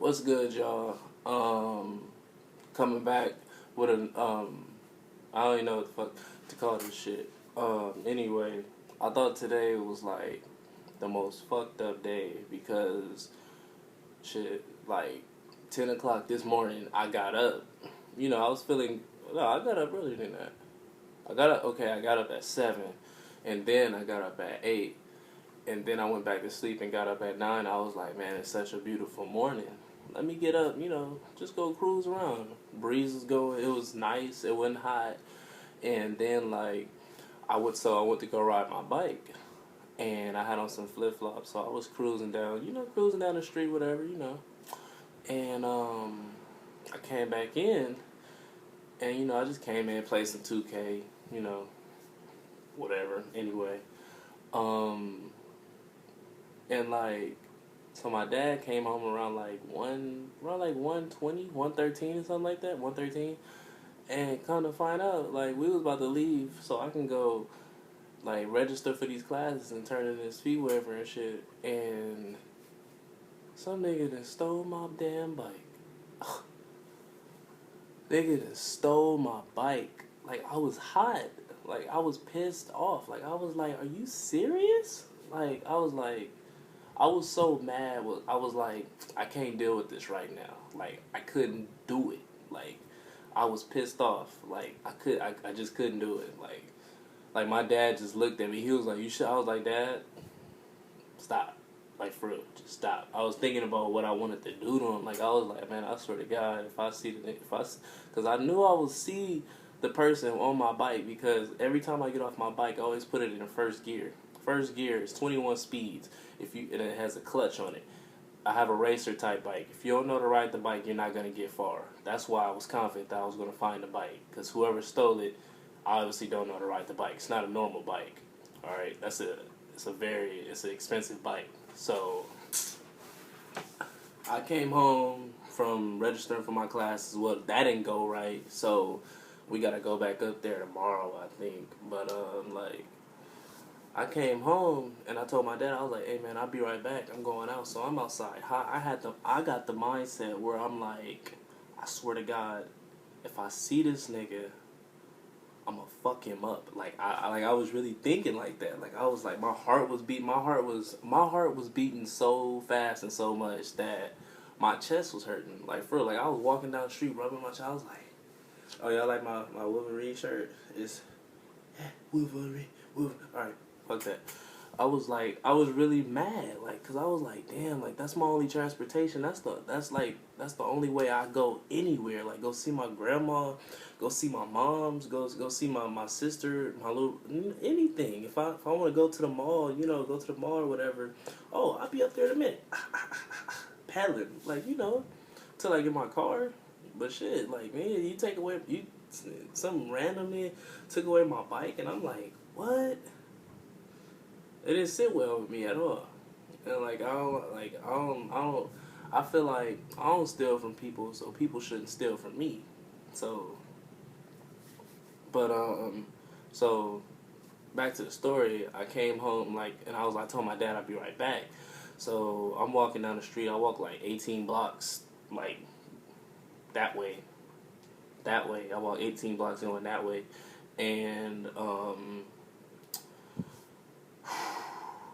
What's good, y'all? Coming back with an I don't even know what the fuck to call this shit. Anyway, I thought today was like the most fucked up day because shit, like 10 o'clock this morning, I got up. I was feeling. No, I got up earlier than that. I got up. Okay, I got up at 7, and then I got up at 8, and then I went back to sleep and got up at 9. I was like, man, it's such a beautiful morning. Let me get up, just go cruise around. Breeze was going, it was nice, it wasn't hot. And then like I went to go ride my bike, and I had on some flip flops, so I was cruising down, cruising down the street, whatever. And I came back in, and I just came in, played some 2K, you know, whatever. Anyway, um, and like so my dad came home around like 1:20, 1:13 or something like that, 1:13. And come to find out, like we was about to leave so I can go like register for these classes and turn in this fee waiver and shit. And some nigga done stole my damn bike. Nigga done stole my bike. Like I was hot. Like I was pissed off. Like I was like, are you serious? I was so mad. I was like, I can't deal with this right now. Like, I couldn't do it. Like, I was pissed off. Like, I just couldn't do it. Like my dad just looked at me. He was like, "You should." I was like, "Dad, stop. Like, for real, just stop." I was thinking about what I wanted to do to him. Like, I was like, man, I swear to God, because I knew I would see the person on my bike, because every time I get off my bike, I always put it in first gear. First gear is 21 speeds. And it has a clutch on it. I have a racer type bike. If you don't know to ride the bike, you're not gonna get far. That's why I was confident that I was gonna find the bike, because whoever stole it obviously don't know to ride the bike. It's not a normal bike. All right, it's an expensive bike. So I came home from registering for my classes. Well, that didn't go right, so we gotta go back up there tomorrow, I think. But like, I came home and I told my dad, I was like, "Hey man, I'll be right back. I'm going out." So I'm outside. I got the mindset where I'm like, I swear to God, if I see this nigga, I'm gonna fuck him up. Like I was really thinking like that. Like I was like, my heart was beating so fast and so much that my chest was hurting. Like for real, like I was walking down the street rubbing my chest. I was like, "Oh yeah, I like my Wolverine shirt. It's Wolverine. Alright, fuck that." I was really mad, like, cause I was like, damn, like that's my only transportation. That's the only way I go anywhere. Like, go see my grandma, go see my moms, go see my sister, my little anything. If I want to go to the mall, go to the mall or whatever. Oh, I'll be up there in a minute, paddling, like till I get my car. But shit, like man, some randomly took away my bike, and I'm like, what? It didn't sit well with me at all. And like I feel like I don't steal from people, so people shouldn't steal from me. So but so back to the story, I came home like, and I told my dad I'd be right back. So I'm walking down the street, I walk like 18 blocks like that way. That way. I walk 18 blocks going that way. And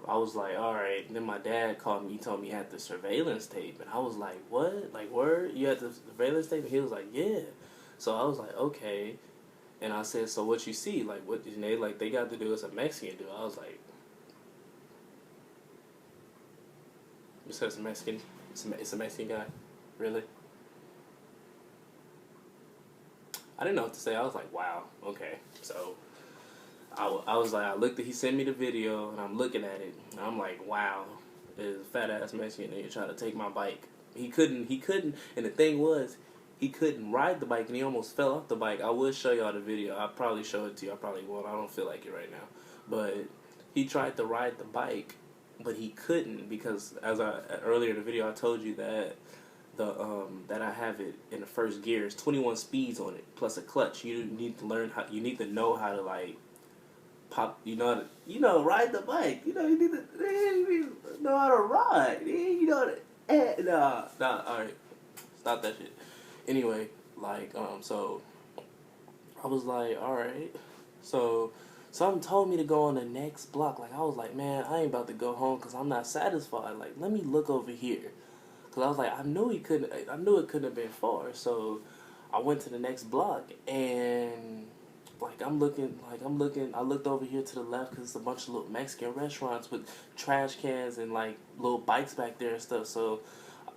I was like, all right. Then my dad called me. He told me he had the surveillance tape, and I was like, what? Like, word? You had the surveillance tape? And he was like, yeah. So I was like, okay. And I said, so what you see? Like, what? And they like, they got to do. It's a Mexican dude. I was like, you said it's a Mexican? It's a Mexican guy, really? I didn't know what to say. I was like, wow, okay. So I was like, he sent me the video, and I'm looking at it, and I'm like, wow, there's a fat ass Mexican nigga trying to take my bike. He couldn't, and the thing was, he couldn't ride the bike, and he almost fell off the bike. I will show y'all the video. I'll probably show it to you. I probably won't. I don't feel like it right now. But he tried to ride the bike, but he couldn't, because earlier in the video, I told you that that I have it in the first gear. It's 21 speeds on it, plus a clutch. You need to know how to like pop, ride the bike. You need to know how to ride. Nah, alright. Stop that shit. Anyway, like, so I was like, alright. So something told me to go on the next block. Like, I was like, man, I ain't about to go home because I'm not satisfied. Like, let me look over here. Because I was like, I knew it couldn't have been far. So I went to the next block and I'm looking. I looked over here to the left because it's a bunch of little Mexican restaurants with trash cans and like little bikes back there and stuff. So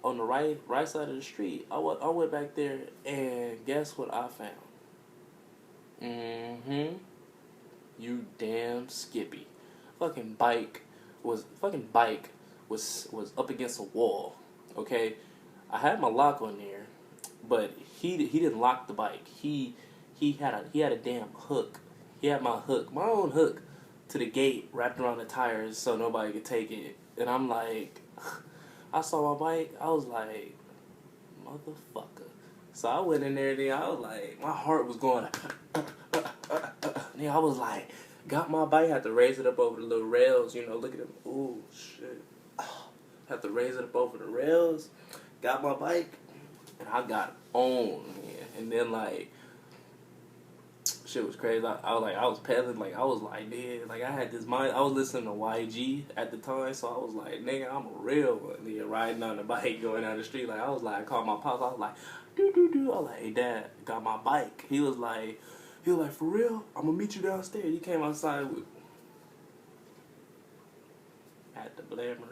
on the right side of the street, I went back there and guess what I found? Mm-hmm. You damn Skippy. Fucking bike was up against a wall. Okay, I had my lock on there, but he didn't lock the bike. He had a damn hook. He had my own hook, to the gate wrapped around the tires so nobody could take it. And I'm like, I saw my bike. I was like, motherfucker. So I went in there and I was like, my heart was going. And I was like, got my bike, had to raise it up over the little rails. Look at them. Ooh, shit. Had to raise it up over the rails. Got my bike, and I got on, man. And then shit was crazy. I was pedaling, I was like, man, I had this mind. I was listening to YG at the time, so I was like, nigga, I'm a real one. Nigga, riding on the bike, going down the street. I called my pops. I was like, do. I was like, hey, Dad, got my bike. He was like, for real? I'm gonna meet you downstairs. He came outside at the Blammer.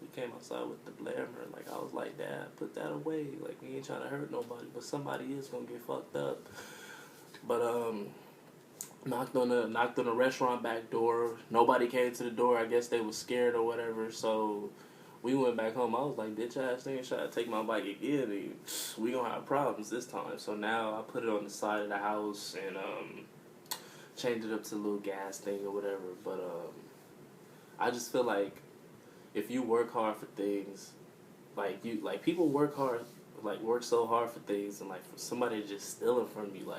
He came outside with the Blammer. I was like, Dad, put that away. We ain't trying to hurt nobody, but somebody is gonna get fucked up. But knocked on the restaurant back door. Nobody came to the door. I guess they was scared or whatever. So we went back home. I was like, bitch ass nigga, try to take my bike again. And we gonna have problems this time. So now I put it on the side of the house and changed it up to a little gas thing or whatever. But I just feel like if you work hard for things, people work hard, work so hard for things, and for somebody to just steal it from you,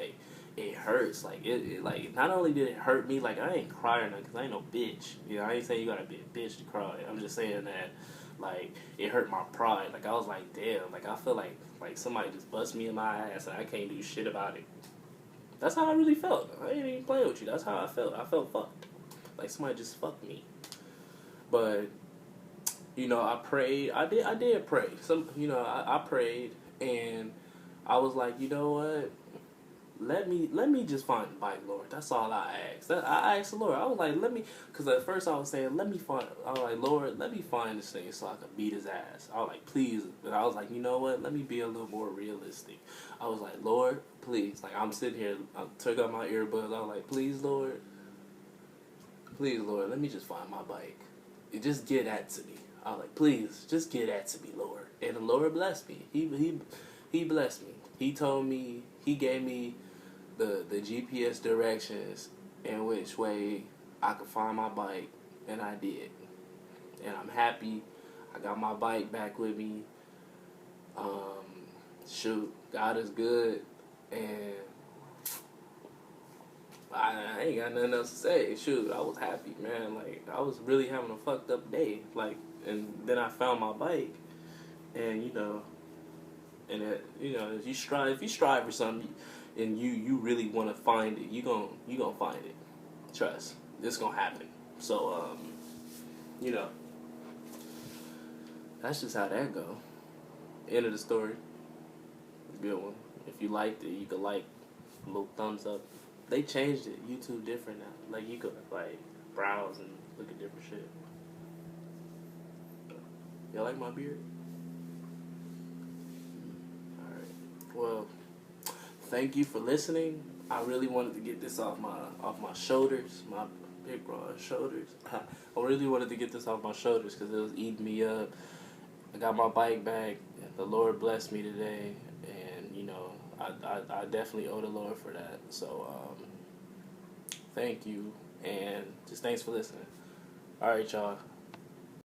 it hurts. Not only did it hurt me, I ain't crying because I ain't no bitch. I ain't saying you gotta be a bitch to cry. I'm just saying that, it hurt my pride. I was like, damn. I feel like somebody just bust me in my ass and I can't do shit about it. That's how I really felt. I ain't even playing with you. That's how I felt. I felt fucked. Somebody just fucked me. But I prayed. I did pray. I prayed and I was like, you know what? Let me just find the bike, Lord. That's all I asked. I asked the Lord. I was like, because at first I was saying, I was like, Lord, let me find this thing so I can beat his ass. I was like, please. But I was like, you know what? Let me be a little more realistic. I was like, Lord, please. I'm sitting here. I took out my earbuds. I was like, please, Lord, let me just find my bike. Just get that to me. I was like, please, just get that to me, Lord. And the Lord blessed me. He blessed me. He told me, he gave me the GPS directions in which way I could find my bike, and I did. And I'm happy. I got my bike back with me. Shoot, God is good, and I ain't got nothing else to say. Shoot, I was happy, man. I was really having a fucked up day. And then I found my bike, and if you strive for something, and you really want to find it, you gonna find it. Trust, it's gonna happen. So that's just how that go. End of the story. Good one. If you liked it, you could a little thumbs up. They changed it. YouTube different now. You could browse and look at different shit. Y'all like my beard? Alright. Well, thank you for listening. I really wanted to get this off my shoulders, my big broad shoulders. I really wanted to get this off my shoulders because it was eating me up. I got my bike back. The Lord blessed me today, and I definitely owe the Lord for that. So thank you, and just thanks for listening. All right, y'all.